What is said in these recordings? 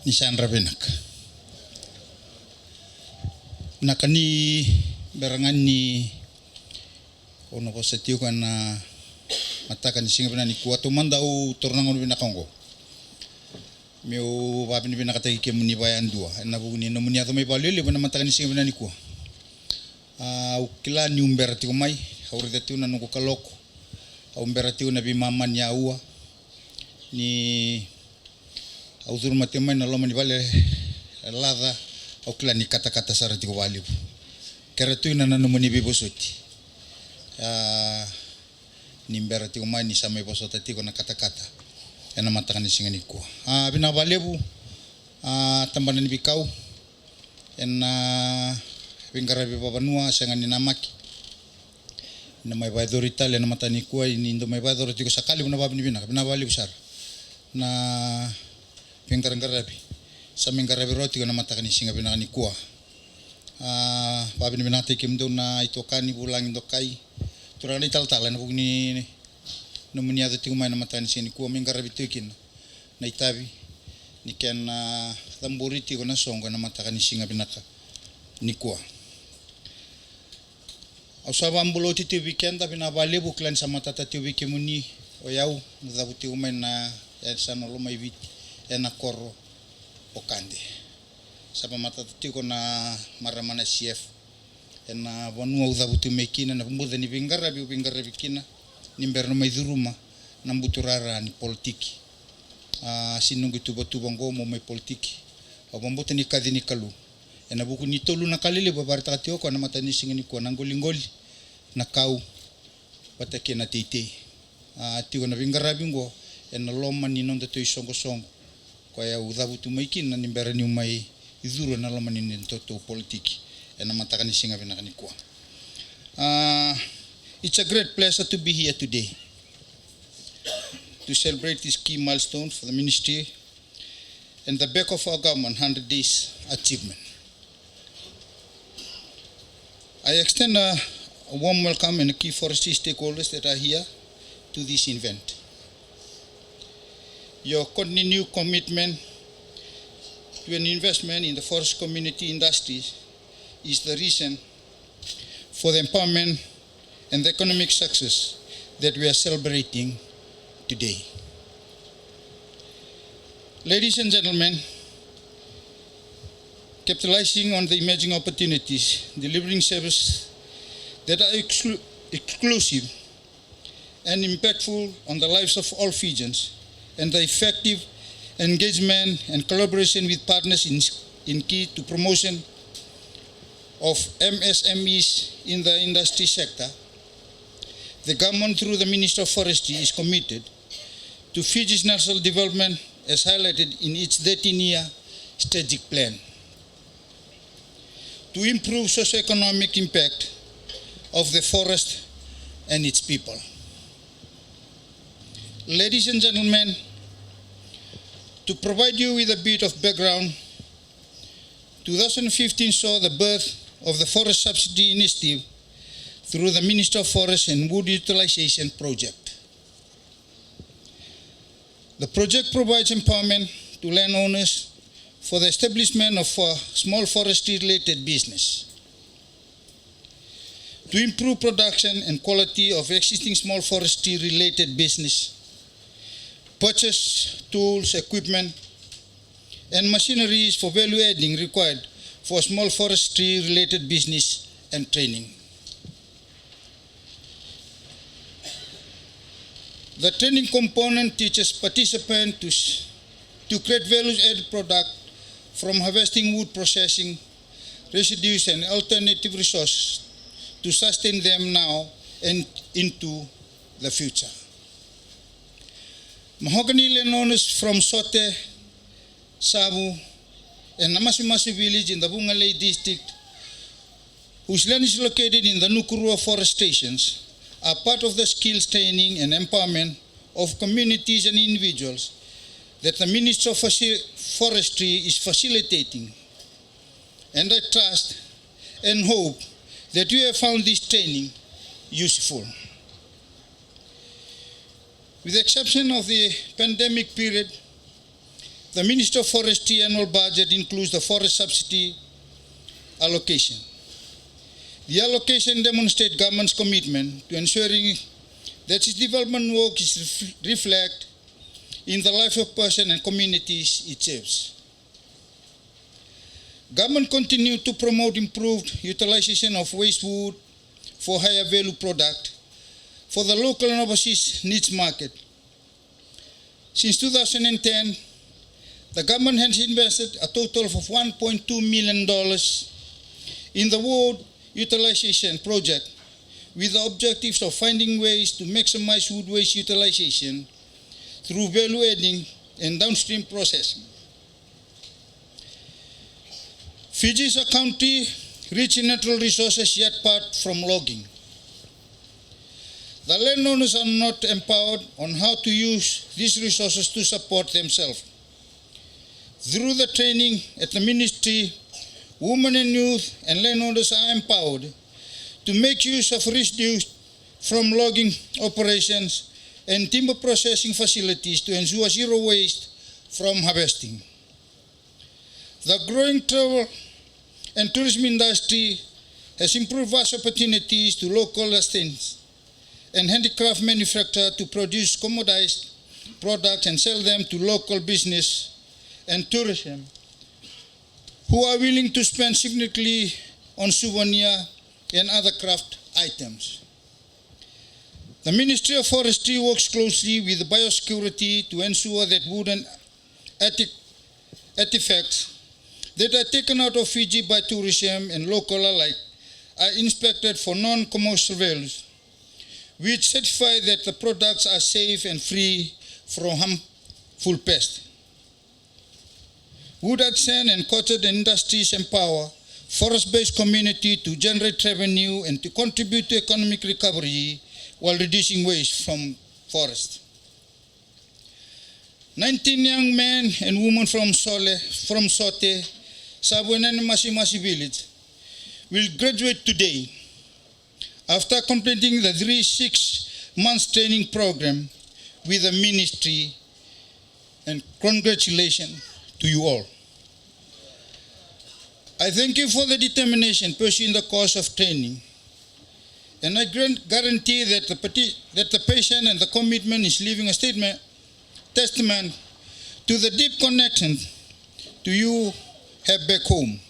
ni Sandra Benak. Nakani berangan ni ono ko sa tiyo na mataka ni singa ni kuwa tumanda u tornangon binakongo. Meu babin binakatagi ke muni bayan dua. Na buguni no muni ato may balili bana mataka ni singa ni kuwa. Ukila ni umberati umay haurita na nungo kaloko. Umberati na bimaman ya ua ni ausur matemai na loma ni vale lada ukila ni kata-kata sarati ko wali. Keratu na nanumuni bibosoti. Ni umberati umay ni samay bosotati ko na kata-kata. Ena matakan ni singa ni ko. Binabalebu tambanan ni bikaw. Ena Pingarabi papanua sangan ni namaki na may baydorita le na matani ko ni ndo may baydorita ko sakali na babni bina binabali besar na pingarabi sa mingarabi roti ko na matakan ni singa bina ni ko babni bina tikim do na itokani bulang dokai turani tal-tal na bugni no muniado ti kumay na matani singa ni ko mingarabi tikin na itabi ni ken tamburiti ko na songo na matakan ni singa binaka ni ko. Ausaba ambulo titi weekend tapi na bale buklan sama tata ti weekend muni oyau ndabuti umay na sana lo may viti na korro okande sapa matata ti ko na maramana chef na bonu udabuti mekina na muda ni pingarabi kina ni berno may duruma na buturara ni politiki sinungu tubo ngomo may politiki abambuti ni kadini kalu na buku ni tolu na kalile babarta katio ko na matani singani ko nangolingoli na kau patake na tite tio na vingarabi ngo na loma ni nonda to isongo ko ya udabutu maikin na nimbera ni umay izuru na loma ni to politiki na matakani singa binakani ko. It's a great pleasure to be here today to celebrate this key milestone for the ministry and the back of our government 100 days achievement. I extend a warm welcome and key forestry stakeholders that are here to this event. Your continued commitment to an investment in the forest community industries is the reason for the empowerment and the economic success that we are celebrating today. Ladies and gentlemen, capitalizing on the emerging opportunities, delivering services that are exclusive and impactful on the lives of all Fijians, and the effective engagement and collaboration with partners in key to promotion of MSMEs in the industry sector, the government through the Minister of Forestry is committed to Fiji's national development as highlighted in its 13-year strategic plan, to improve socio-economic impact of the forest and its people. Ladies and gentlemen, to provide you with a bit of background, 2015 saw the birth of the Forest Subsidy Initiative through the Minister of Forest and Wood Utilization Project. The project provides empowerment to landowners for the establishment of a small forestry-related business, to improve production and quality of existing small forestry-related business, purchase tools, equipment, and machineries for value-adding required for small forestry-related business and training. The training component teaches participants to create value-added product from harvesting wood processing, residues, and alternative resources to sustain them now and into the future. Mahogany landowners from Sote, Savu, and Namasumasi village in the Bungalei district, whose land is located in the Nukurua forest stations, are part of the skills training and empowerment of communities and individuals that the Ministry of Forestry is facilitating. And I trust and hope that you have found this training useful. With the exception of the pandemic period, the Minister of Forestry annual budget includes the forest subsidy allocation. The allocation demonstrates government's commitment to ensuring that its development work is reflected in the life of person and communities it serves. Government continues to promote improved utilization of waste wood for higher value product for the local and overseas niche market. Since 2010, the government has invested a total of $1.2 million in the wood utilization project with the objectives of finding ways to maximize wood waste utilization through value adding and downstream processing. Fiji is a country rich in natural resources yet apart from logging. The landowners are not empowered on how to use these resources to support themselves. Through the training at the ministry, women and youth and landowners are empowered to make use of residues from logging operations and timber processing facilities to ensure zero waste from harvesting. The growing travel and tourism industry has improved vast opportunities to local artisans and handicraft manufacturers to produce commoditized products and sell them to local business and tourism who are willing to spend significantly on souvenir and other craft items. The Ministry of Forestry works closely with biosecurity to ensure that wooden artifacts that are taken out of Fiji by tourism and local alike are inspected for non-commercial values, which certify that the products are safe and free from harmful pests. Wood artisan and cottage industries empower forest-based community to generate revenue and to contribute to economic recovery while reducing waste from forest. 19 young men and women from Sote, Sabuenen and Masimasi village will graduate today after completing the 6-month training program with the ministry, and congratulations to you all. I thank you for the determination pursuing the course of training, and I guarantee that the passion and the commitment is leaving a testament to the deep connection to you have back home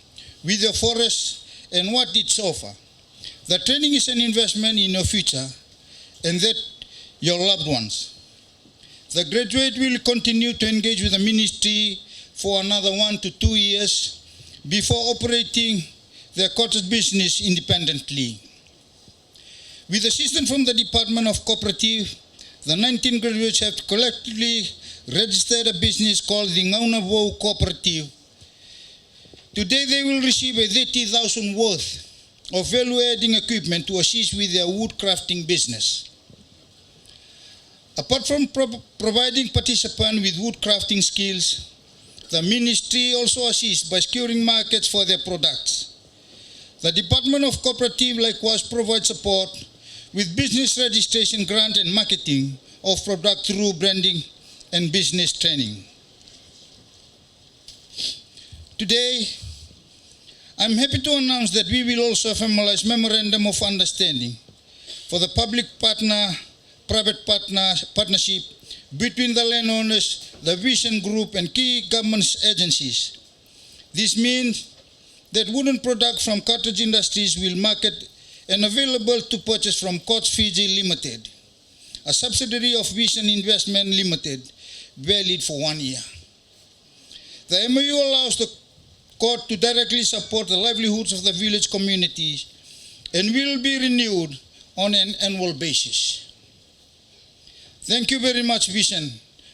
with your forest and what it offers. The training is an investment in your future and that your loved ones. The graduate will continue to engage with the ministry for another 1 to 2 years before operating their cottage business independently. With assistance from the Department of Cooperative, the 19 graduates have collectively registered a business called the Gaunavou Cooperative. Today they will receive a $30,000 worth of value-adding equipment to assist with their wood crafting business. Apart from providing participants with wood crafting skills, the ministry also assists by securing markets for their products. The Department of Cooperative likewise provides support with business registration, grant and marketing of product through branding and business training. Today, I'm happy to announce that we will also formalize Memorandum of Understanding for the Public Private Partnership between the landowners, the Vision Group and key government agencies. This means that wooden products from cottage industries will market and available to purchase from Cottage Fiji Limited, a subsidiary of Vision Investment Limited, valid for 1 year. The MOU allows the court to directly support the livelihoods of the village communities and will be renewed on an annual basis. Thank you very much, Vision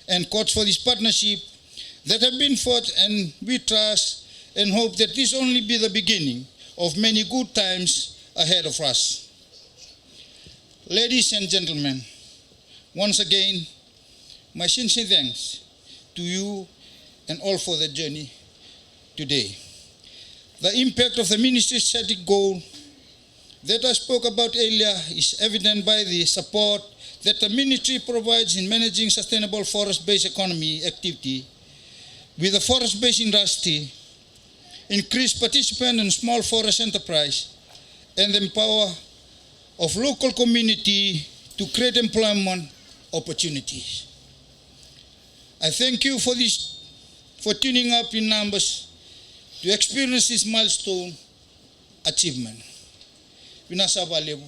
and Court, for this partnership that have been fought, and we trust and hope that this only be the beginning of many good times ahead of us. Ladies and gentlemen, once again, my sincere thanks to you and all for the journey today. The impact of the ministry's strategic goal that I spoke about earlier is evident by the support that the ministry provides in managing sustainable forest-based economy activity with the forest-based industry, increase participation in small forest enterprise, and empower of local community to create employment opportunities. I thank you for tuning up in numbers to experience this milestone achievement. Vinasa Valevu,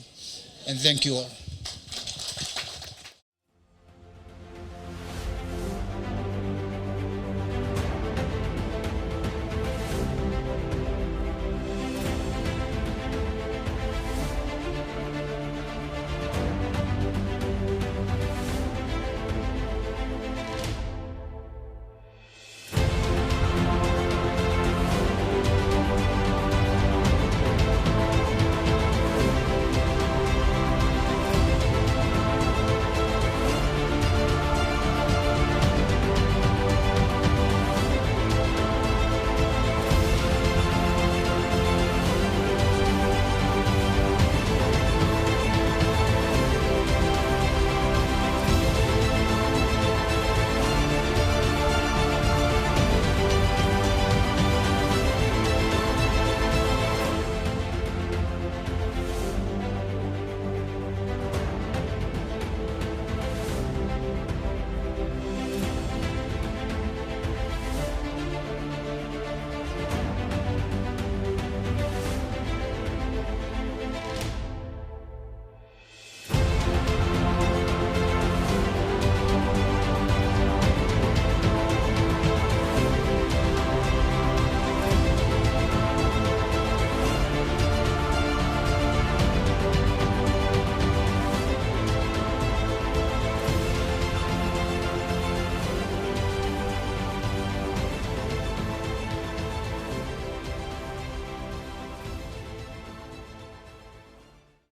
and thank you all.